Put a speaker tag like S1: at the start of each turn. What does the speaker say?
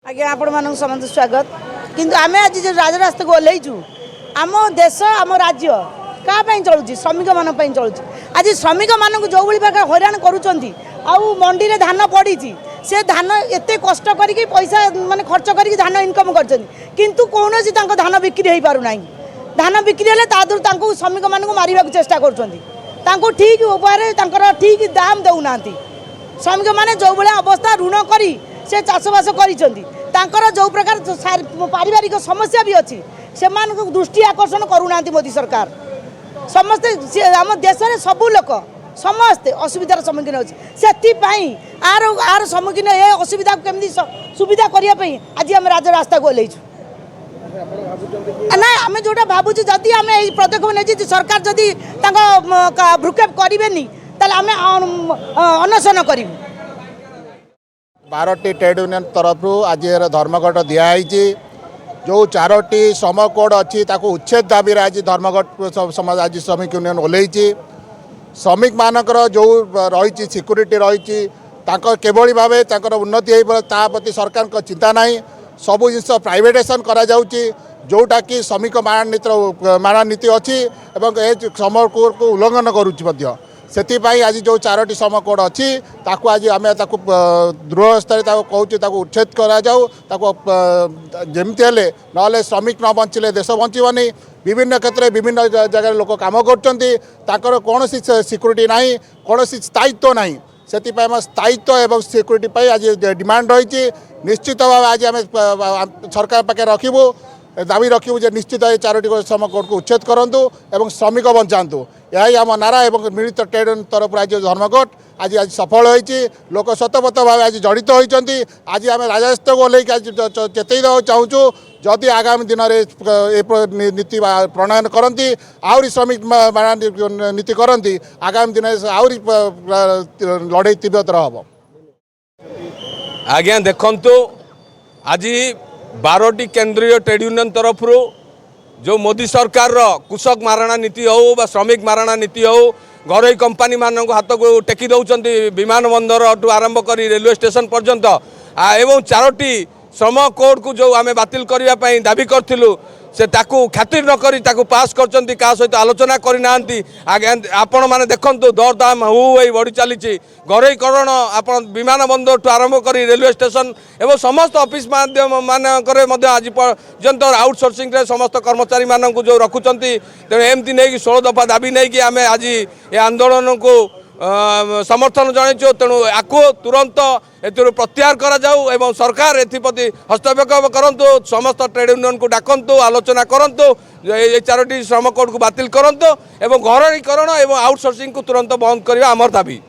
S1: आज्ञा आपण मानक समस्त स्वागत किंतु आमे आज जो राजरास्ता को ओल्लैचु आम देश आम राज्य क्या चलुची श्रमिक मान चलुची आज श्रमिक मान जो भाई हैरान करुँच आउ मंडी में धान पड़ी से धान एत कष्ट करके पैसा माने खर्च करके धान इनकम किंतु कौन धान बिक्री हो पारना धान बिक्री है श्रमिक मान मारे चेष्टा कर ठीक उपाय ठीक दाम देना श्रमिक मैंने जो भाया अवस्था ऋण करी से चाषबास कर जो प्रकार पारिवारिक समस्या भी अच्छी से दृष्टि आकर्षण करूना मोदी सरकार समस्ते आम देश में सबू लोक समस्ते असुविधार सम्मुखीन होती आर सम्मुखीन ए असुविधा केमती सुविधा करने आज आम राजरास्ता को ओल्लैचु ना आम जोटा भावुँ जदि आम पदक्षेप नहीं सरकार जदि भ्रुक्षेप करें आम अनशन करूँ
S2: 12टी ट्रेड यूनियन तरफ आज धर्मघट दिखाई जो 4टी श्रम कोड अच्छी उच्छेद दाबी आज धर्मघट समाज आज श्रमिक यूनियन ओल्लैची श्रमिक मानकर जो रही सिक्यूरीटी रही केभली भाव उन्नति प्रति सरकार को चिंता ना सबू जिन प्राइवेटेशन करा जोटा कि श्रमिक माननीति अच्छी श्रम कोड को उल्लंघन करुच्ची से आज जो 4टी श्रम कोड अच्छी आज आम दृढ़ स्तर कहूँ उच्छेद करमती हेले ना श्रमिक न बंचिले देश बचबनी विभिन्न क्षेत्र में विभिन्न जगह लोक कम कर कौन सिक्यूरीटी ना कौन स्थायित्व ना से स्थायित्व एवं सिक्यूरीटी आज डिमांड रही निश्चित भाव आज आम सरकार पाखे रखू दाबी रखू निश्चित 4टी श्रम कोड को उच्छेद करूँ श्रमिक बचातु यही आम नारा एवं मिलित ट्रेड तरफ आज धर्मघट आज सफल होती लोक शतपथ भाव आज जड़ित होती आज आम राजस्व को ओल्लैक आज चेतई देवा चाहूँ जदि आगामी दिन में नीति प्रणयन करती आहरी श्रमिक नीति करती आगामी दिन आहरी लड़े तीव्रतर हम
S3: आज्ञा देखु आज 12टी केंद्रीय ट्रेड यूनियन तरफ जो मोदी सरकार कृषक मारणा नीति हो श्रमिक मारणा नीति हो घरोई कंपनी मान हाथ को टेकी दौरान विमान बंदर ठू आरंभ कर रेलवे स्टेशन पर्यंत एवं 4टी श्रम कोड को जो आम बातिल करने दाबी करूँ से खातिर न करी पास कर सहित आलोचना करना आपण मैंने देखु दरदाम हु बढ़ी चली घरोईकरण आप विमान बंदर ठू आरंभ कर रेलवे स्टेशन एवं समस्त ऑफिस मानक आज पर्यंत आउटसोर्सिंग समस्त कर्मचारी मानक जो रखुंट तेणु एमती नहीं 16 दफा दाबी नहीं कि आम आज ये आंदोलन को समर्थन जनइु तेणु आपको तुरंत एथुरु प्रत्याहार करा जाऊ एवं सरकार एप्रति हस्तक्षेप करंतु समस्त ट्रेड यूनियन को डाकंतु आलोचना करंतु ये 4टी श्रम कोड को बातिल करंतु एवं घरोईकरण एवं आउटसोर्सिंग को तुरंत बंद करवा आमर दाबी।